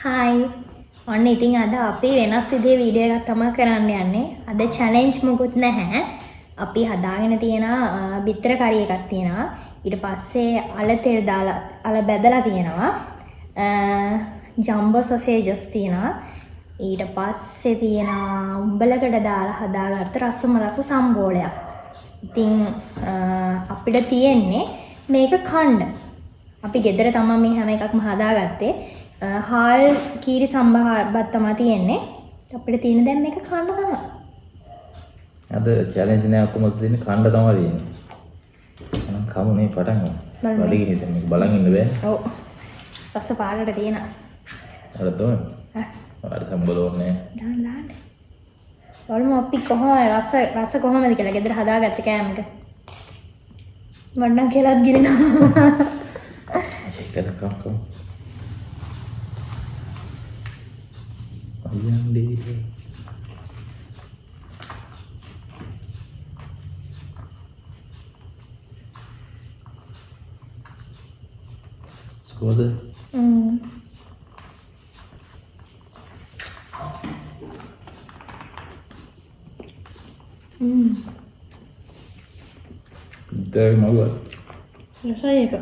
Hi ඔන්න ඉතින් අද අපි වෙනස් විදිහේ වීඩියෝ එකක් තමයි කරන්න යන්නේ. අද චැලෙන්ජ් මොකුත් නැහැ. අපි හදාගෙන තියෙන බිත්තර කරි එකක් තියෙනවා. ඊට පස්සේ අල තෙල් දාලා අල බැදලා තියෙනවා. ජම්බෝ සොසේජස් තියෙනවා. ඊට පස්සේ තියෙනවා උඹලකට දාලා හදාගත්ත රසම රස සම්බෝලයක්. ඉතින් අපිට තියෙන්නේ මේක කන්න. අපි ගෙදර තමයි මේ හැම එකක්ම හදාගත්තේ. හාල් කීරි සම්බාරවත් තමයි තියෙන්නේ. අපිට තියෙන දැන් මේක කන්න තමයි. අද චැලෙන්ජ් එකක් කොහොමද දෙන්නේ කන්න තමයි දෙන්නේ. එහෙනම් කමු මේ පටන් ගමු. වැඩි ගිහින් මේක බලන් ඉන්න බෑ. ඔව්. රස පාරට තියෙනවා. අර තෝරන. අර සම්බලෝන්නේ. දාන්න. වලම අපි කොහොමද රස කොහොමද කියලා ගෙදර හදාගත්ත කෑම එක. මන්නම් කියලාත් ගිරෙනවා. ඒක කම්. Ayandi. Skoda. Dari mana? Saya ke.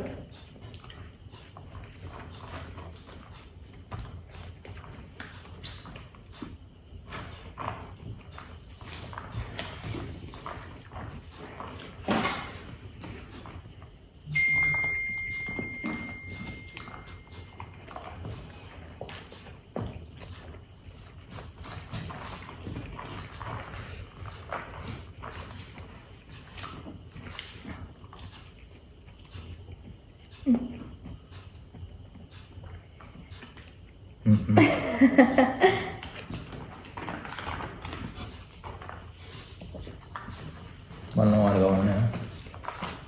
Mana ada kawannya?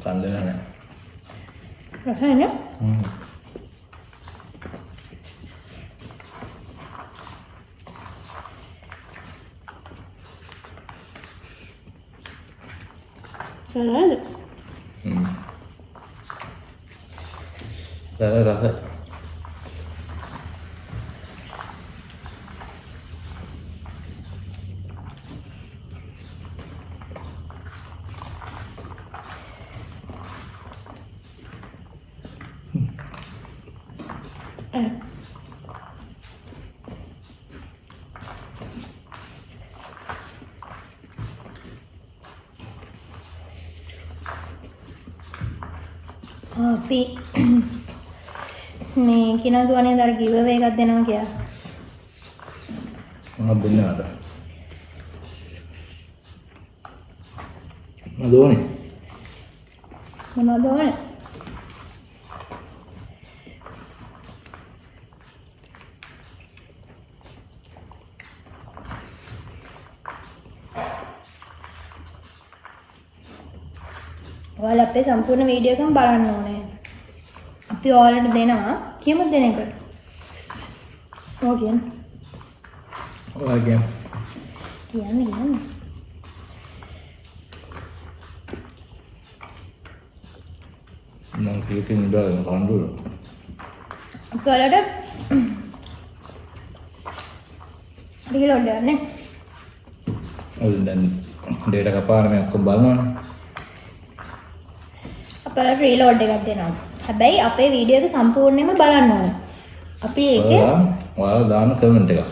Kandelnya. Rasanya? Ada. Saya rasa අපි මේ කිනගුවනේ දර ගිව වේ එකක් දෙනවා කියලා. මොනවද දෙන්නේ අර? මොනවද ඕනේ? මොනවද ඕනේ? ඔයාලා අපේ සම්පූර්ණ වීඩියෝ එකම බලන්න ඕනේ. අපි ඔයාලට දෙනවා කියමු දෙන එක. ඔය කියන්නේ. කියන්නේ. Nang kitin dah kandul. අපි ඔයාලට රීලෝඩ් කරන්නේ. ඔය දැන් data කපාන මේ ඔක්කොම බලනවනේ. අපේ රීලෝඩ් එකක් දෙනවා. හැබැයි අපේ වීඩියෝ එක සම්පූර්ණයෙන්ම බලන්න ඕනේ. අපි ඒකේ ඔයාලා දාන කමෙන්ට් එකක්.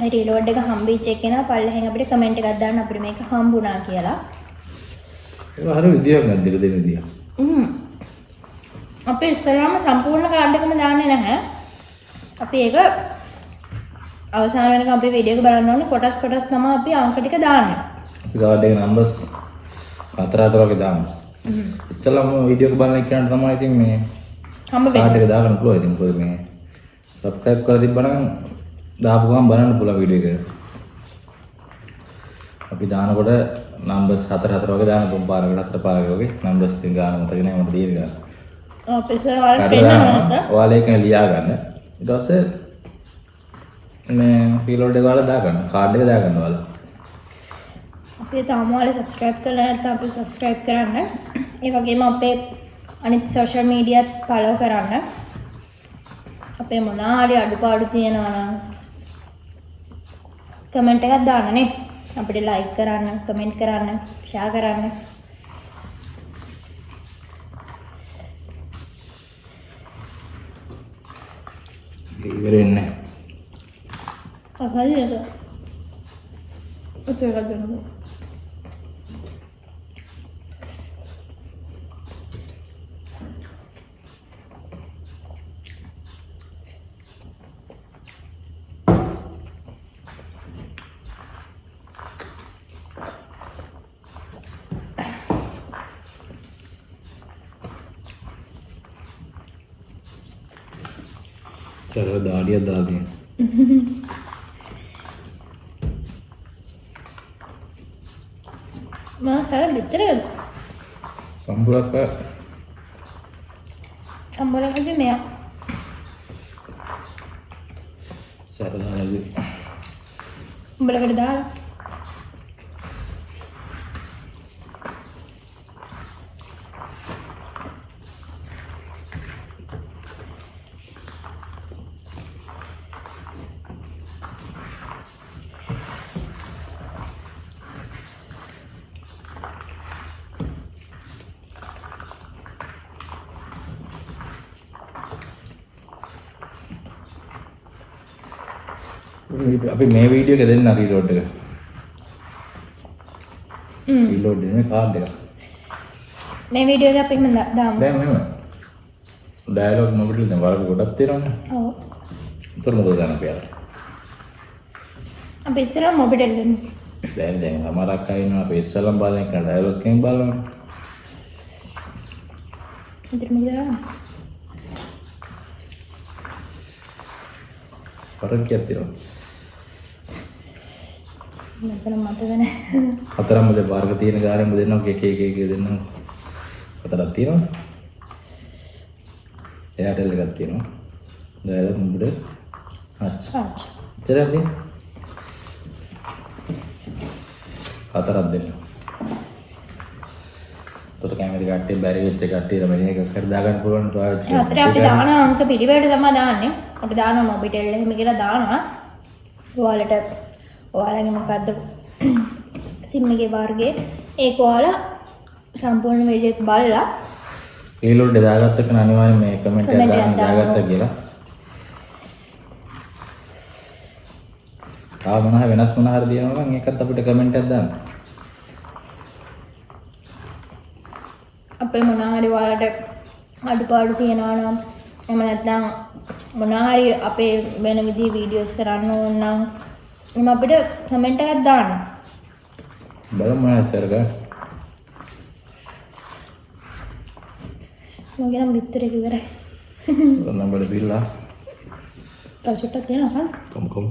ඒ රීලෝඩ් එක හම්බෙච්ච එකේන පල්ලෙහෙන් අපිට කමෙන්ට් එකක් දාන්න අපිට මේක හම්බුණා කියලා. ඒක හරිය විදියක් නැද්ද දෙක දෙන විදිය. අපි ඉස්සරහම සම්පූර්ණ කාඩ් එකම දාන්නේ නැහැ. අපි ඒක අවසාන වෙනකම් අපේ වීඩියෝ එක බලන්න ඕනේ. කොටස් තමයි අපි අංක ටික දාන්නේ. අපි කාඩ් එකේ නම්බර්ස් හතර වගේ දාන්න. ඉස්සෙල්ලාම වීඩියෝ එක බලන එකනට තමයි ඉතින් මේ හම්බ වෙන්නේ. කාඩ් එක දාගන්න පුළුවන්. ඉතින් මොකද මේ subscribe කරලා තිබ්බනම් දාපු ගමන් බලන්න පුළුවන් වීඩියෝ එක. අපි දානකොට නම්බර්ස් හතර වගේ දාන තුන් පාරකට හතර පාරකට වගේ නම්බර්ස් ඉතින් ගන්න මතක නැහැ මට දීලා ගන්න. අපි ඉස්සරහට පෙන්නනවා. ඔයාලා ඒක ලියා ගන්න. ඊට පස්සේ මේ රීලෝඩ් එක ඔයාලා දාගන්න. කාඩ් එක දාගන්න ඔයාලා. අපි තාම ඔයාලා subscribe කරලා නැත්නම් අපි subscribe කරන්න. ඒ වගේම අපේ අනිත් social mediaත් follow කරන්න. අපේ මොනවා හරි අඩුපාඩු තියෙනවා නම් කමෙන්ට් එකක් දාන්න නේ. අපිට ලයික් කරන්න, කමෙන්ට් කරන්න, ෂෙයා කරන්න. ඉවරෙන්නේ හරියට. ඒක ගන්න. සරල දාඩියක් දාගෙන මම හරි විතරද? සම්බුලක අම්බලකදී මෙයා සරලයි උඹලකට දාලා අපි මේ වීඩියෝ එක දෙන්න රීලෝඩ් එක. රීලෝඩ් එකේ කාඩ් එක. මේ වීඩියෝ එක අපි එහෙම දාමු. දැන් මෙහෙම. ඩයලොග් මොකටද දැන් වරක ගොඩක් තියෙනවනේ. ඔව්. උතර මොකද ගන්න අපි අර. අපි ඉස්සරහ මොබිටෙල් දෙන්න. දැන් අමාරක් අයින්නවා අපි ඉස්සලම් බලන එක ඩයලොග් එකෙන් බලනවා. ඉතින් මොකද කරන්නේ? වරක් කියක් තියෙනවා. මට මතක නැහැ. හතරම වර්ග තියෙන ගානෙම දෙන්නවා එක දෙන්නවා. හතරක් තියෙනවා. එයාටල් එකක් තියෙනවා. ඩයලොග් මොබිටෙල්. ආ. ඉතරද? හතරක් දෙන්න. තොට කැමති කට්ටිය බැරි වෙච්ච කට්ටියට මෙන්න එකක් හරි දාගන්න පුළුවන් පාවිච්චි කරන්න. හතරේ අපි දාන අංක පිළිවෙලට තමයි දාන්නේ. අපි දානවා මොබිටෙල් එහෙම කියලා දානවා. ඔයාලට ඔයාලගේ මොකද්ද සිම් එකේ වර්ගයේ ඒක ඔයාලා සම්පූර්ණ වීඩියෝ එක බලලා රීලෝඩ් එක දාගත්ත කෙනා අනිවාර්යෙන් මේ කමෙන්ට් එක දාගත්තා කියලා. ආ මොනවා වෙනස් මොනවා හරි දිනනවා නම් ඒකත් අපිට කමෙන්ට් එකක් දාන්න. අපේ මොනවා හරි ඔයාලට අඩුපාඩු තියෙනවා නම් එහෙම නැත්නම් මොනවා හරි අපේ වෙන විදිහේ වීඩියෝස් කරන්න ඕන නම් එහෙනම් අපිට කමෙන්ට් එකක් දාන්න. බලමු මොනවද කරගන්න. මගේ නම් විතර ඉවරයි. නම්බර බිල්ලා. තවසට තියෙනවා. කොම්.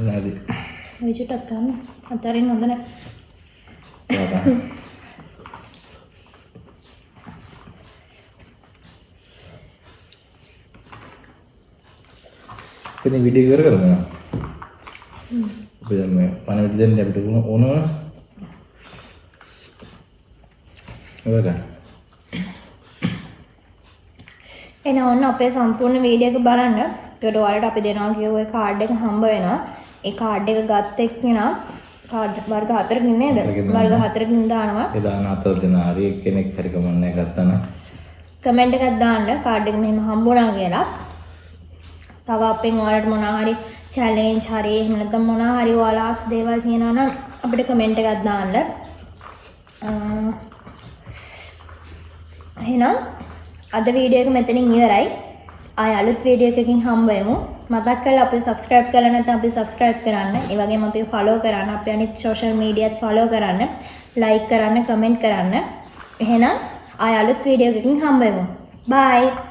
Lagi. ඔය චුට්ටක් ගන්න. අතරින් හොඳ නැහැ. Ini video iwar කරනවා. අපි දැන් මේ පණිවිඩ දෙන්න අපිට ඕනවනේ. ඒක ගන්න. එන ඕන අපේ සම්පූර්ණ වීඩියෝ එක බලන්න. ඒකට ඔයාලට අපි දෙනවා කියෝ ඒ කාඩ් එක හම්බ වෙනවා. ඒ කාඩ් එක ගත්ත එක්කෙනා කාඩ් වර්ග 4කින් නේද? වර්ග 4කින් දානවා. ඒ දාන 4 දෙනා හරි එක්කෙනෙක් හරි කමන්නේ ගත්තා නම් කමෙන්ට් එකක් දාන්න කාඩ් එක මෙහෙම හම්බුණා කියලා. තව අපෙන් ඔයාලට මොනවා හරි චැලෙන්ජ් හරි එහෙම නැත්නම් මොනවා හරි ඔයාලා ආස දේවල් තියෙනවා නම් අපිට කමෙන්ට් එකක් දාන්න. එහෙනම් අද වීඩියෝ එක මෙතනින් ඉවරයි. ආය අලුත් වීඩියෝ එකකින් හම්බ වෙමු. මතක් කරලා අපිව subscribe කරලා නැත්නම් අපිව subscribe කරන්න. ඒ වගේම අපිව follow කරන්න. අපේ අනිත් social mediaත් follow කරන්න. like කරන්න, comment කරන්න. එහෙනම් ආය අලුත් වීඩියෝ එකකින් හම්බ වෙමු. bye.